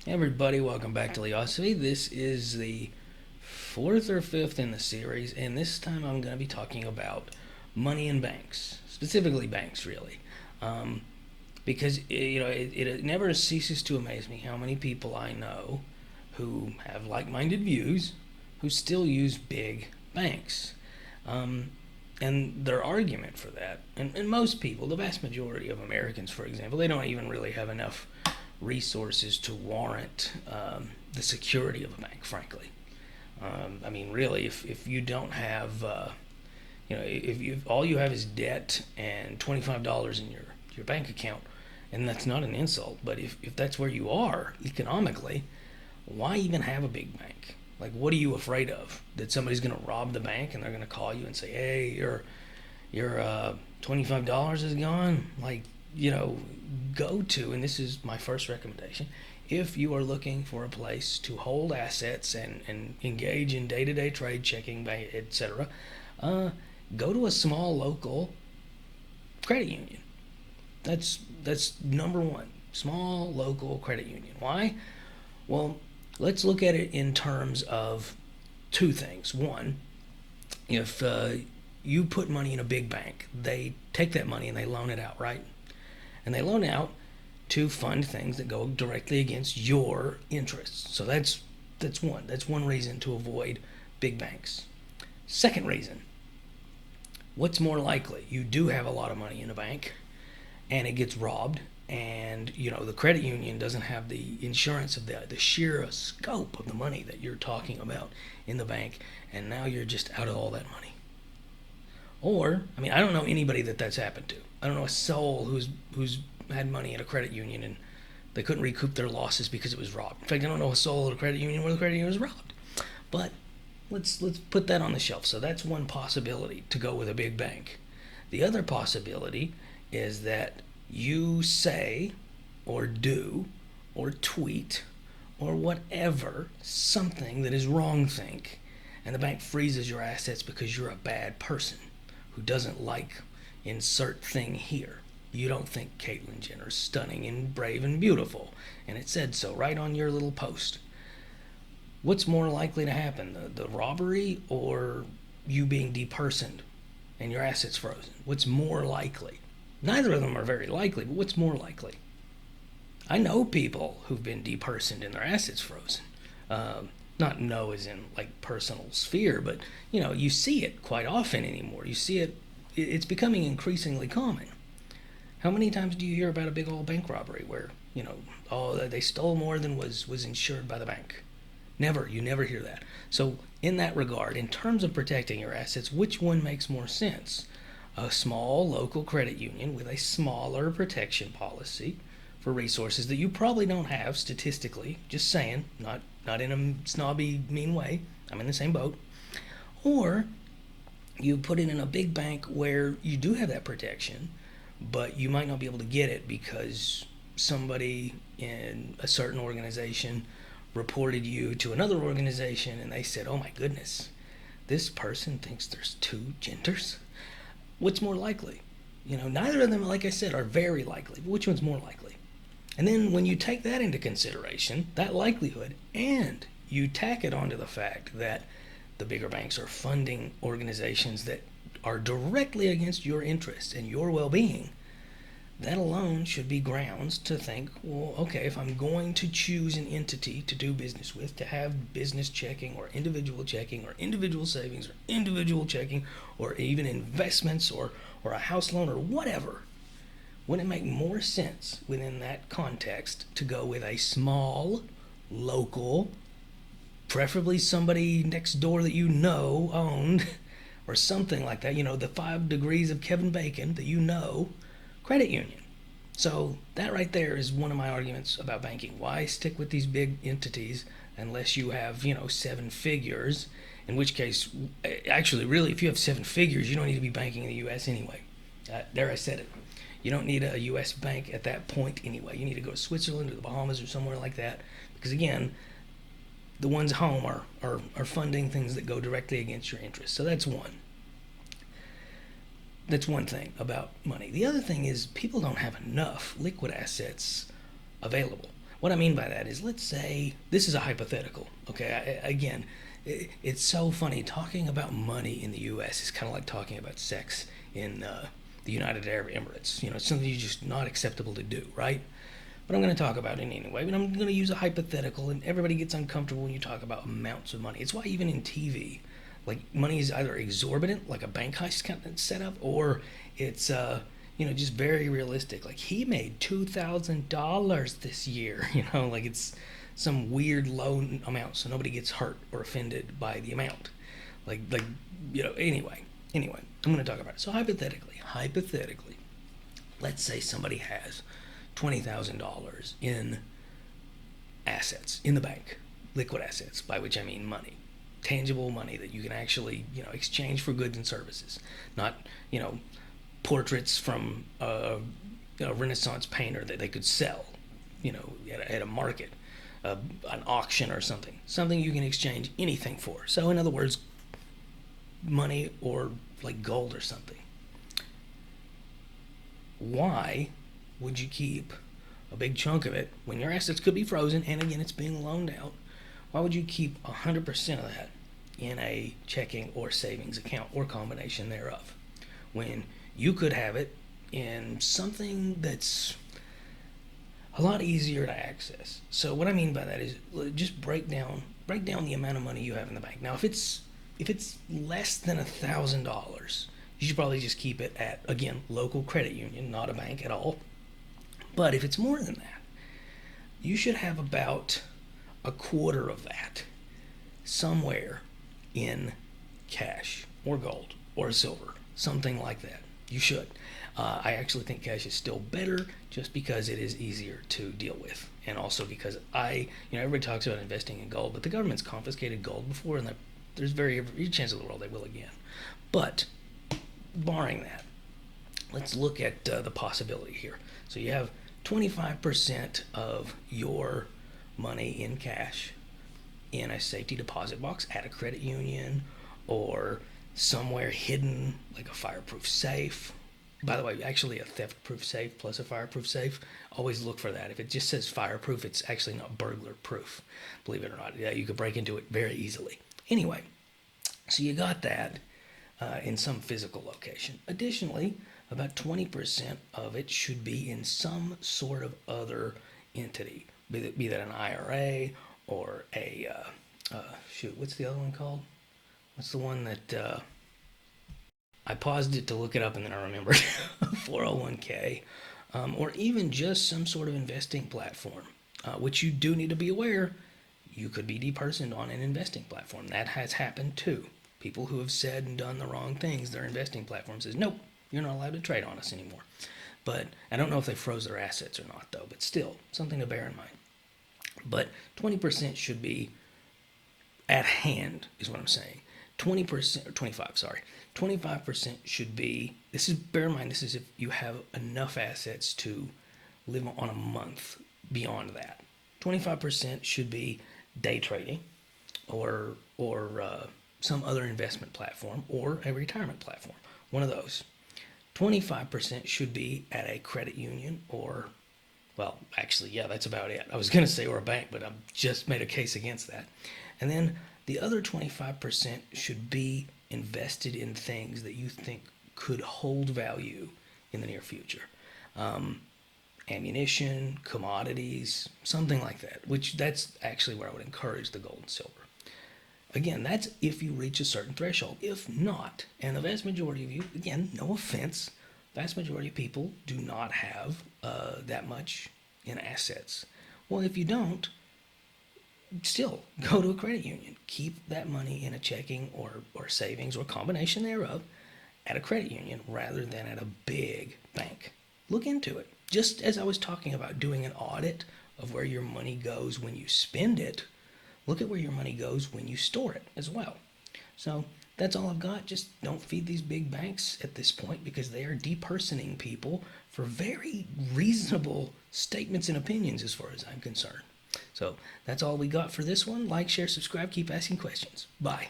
Hey everybody, welcome back to Leosophy. This is the fourth or fifth in the series, and this time I'm going to be talking about money in banks, specifically banks, really, um, because it never ceases to amaze me how many people I know who have like-minded views who still use big banks. Um, and their argument for that, and most people, the vast majority of Americans, for example, they don't even really have enough resources to warrant the security of a bank, frankly. I mean, really, if you don't have, if you all you have is debt and $25 in your bank account, and that's not an insult, but if that's where you are economically, why even have a big bank? Like, what are you afraid of? That somebody's going to rob the bank and they're going to call you and say, "Hey, your $25 is gone." Like, go to, and this is my first recommendation, if you are looking for a place to hold assets and engage in day-to-day trade checking, etc., uh, go to a small local credit union. That's number one. Small local credit union. Why? Well, let's look at it in terms of two things. One, if you put money in a big bank, they take that money and they loan it out, right? And they loan out to fund things that go directly against your interests. So that's one. That's one reason to avoid big banks. Second reason, what's more likely? You do have a lot of money in a bank and it gets robbed, and the credit union doesn't have the insurance of the sheer scope of the money that you're talking about in the bank, and now you're just out of all that money. Or, I mean, I don't know anybody that's happened to. I don't know a soul who's had money in a credit union and they couldn't recoup their losses because it was robbed. In fact, I don't know a soul at a credit union where the credit union was robbed. But let's put that on the shelf. So that's one possibility, to go with a big bank. The other possibility is that you say or do or tweet or whatever something that is wrong think, and the bank freezes your assets because you're a bad person who doesn't like insert thing here. You don't think Caitlyn Jenner's stunning and brave and beautiful, and it said so right on your little post. What's more likely to happen, the robbery or you being depersoned and your assets frozen? What's more likely? Neither of them are very likely, but what's more likely? I know people who've been depersoned and their assets frozen. Not know as in like personal sphere, but you see it quite often anymore. You see it; it's becoming increasingly common. How many times do you hear about a big old bank robbery where oh, they stole more than was insured by the bank? Never, you never hear that. So in that regard, in terms of protecting your assets, which one makes more sense? A small local credit union with a smaller protection policy for resources that you probably don't have statistically, just saying, not in a snobby, mean way. I'm in the same boat. Or you put it in a big bank where you do have that protection, but you might not be able to get it because somebody in a certain organization reported you to another organization and they said, "Oh my goodness, this person thinks there's two genders." What's more likely? Neither of them, like I said, are very likely, but which one's more likely? And then when you take that into consideration, that likelihood, and you tack it onto the fact that the bigger banks are funding organizations that are directly against your interests and your well-being, that alone should be grounds to think, well, okay, if I'm going to choose an entity to do business with, to have business checking or individual savings or individual checking or even investments or a house loan or whatever, wouldn't it make more sense within that context to go with a small, local, preferably somebody next door that owned, or something like that, the 5 degrees of Kevin Bacon that credit union? So that right there is one of my arguments about banking. Why stick with these big entities unless you have, 7 figures? In which case, actually, really, if you have 7 figures, you don't need to be banking in the U.S. anyway. There, I said it. You don't need a U.S. bank at that point anyway. You need to go to Switzerland or the Bahamas or somewhere like that. Because again, the ones home are funding things that go directly against your interests. So that's one. That's one thing about money. The other thing is people don't have enough liquid assets available. What I mean by that is, let's say this is a hypothetical. Okay, again, it's so funny talking about money in the U.S. is kind of like talking about sex in the United Arab Emirates. You know, it's something just not acceptable to do, right? But I'm going to talk about it anyway. But I'm going to use a hypothetical, and everybody gets uncomfortable when you talk about amounts of money. It's why even in TV, like money is either exorbitant, like a bank heist kind of setup, or it's just very realistic. Like he made $2,000 this year. Like it's some weird low amount, so nobody gets hurt or offended by the amount. Anyway, I'm going to talk about it. So hypothetically, let's say somebody has $20,000 in assets in the bank, liquid assets, by which I mean money, tangible money that you can actually, exchange for goods and services, not, portraits from a Renaissance painter that they could sell, at a market, an auction or something you can exchange anything for. So in other words, money or like gold or something. Why would you keep a big chunk of it when your assets could be frozen and again it's being loaned out? Why would you keep 100% of that in a checking or savings account or combination thereof when you could have it in something that's a lot easier to access? So what I mean by that is just break down the amount of money you have in the bank. Now if it's less than $1,000, you should probably just keep it at, again, local credit union, not a bank at all. But if it's more than that, you should have about a quarter of that somewhere in cash or gold or silver, something like that. You should. I actually think cash is still better just because it is easier to deal with. And also because everybody talks about investing in gold, but the government's confiscated gold before, and there's every chance in the world they will again. But barring that, let's look at the possibility here. So you have 25% of your money in cash in a safety deposit box at a credit union or somewhere hidden, like a fireproof safe. By the way, actually a theft-proof safe plus a fireproof safe, always look for that. If it just says fireproof, it's actually not burglar-proof, believe it or not. Yeah, you could break into it very easily. Anyway, so you got that in some physical location. Additionally, about 20% of it should be in some sort of other entity, be that an IRA or what's the other one called? What's the one that I paused it to look it up and then I remembered? 401k, or even just some sort of investing platform, which you do need to be aware you could be depersoned on an investing platform. That has happened too. People who have said and done the wrong things, their investing platform says, nope, you're not allowed to trade on us anymore. But I don't know if they froze their assets or not, though, but still, something to bear in mind. But 20% should be at hand, is what I'm saying. 20%, or 25, sorry. 25% should be, bear in mind, this is if you have enough assets to live on a month beyond that. 25% should be day trading or some other investment platform or a retirement platform, one of those. 25% should be at a credit union or, well, actually, yeah, that's about it. I was going to say or a bank, but I've just made a case against that. And then the other 25% should be invested in things that you think could hold value in the near future. Ammunition, commodities, something like that, that's actually where I would encourage the gold and silver. Again, that's if you reach a certain threshold. If not, and the vast majority of you, again, no offense, vast majority of people do not have that much in assets. Well, if you don't, still go to a credit union. Keep that money in a checking or savings or combination thereof at a credit union rather than at a big bank. Look into it. Just as I was talking about doing an audit of where your money goes when you spend it, look at where your money goes when you store it as well. So that's all I've got. Just don't feed these big banks at this point because they are depersoning people for very reasonable statements and opinions as far as I'm concerned. So that's all we got for this one. Like, share, subscribe, keep asking questions. Bye.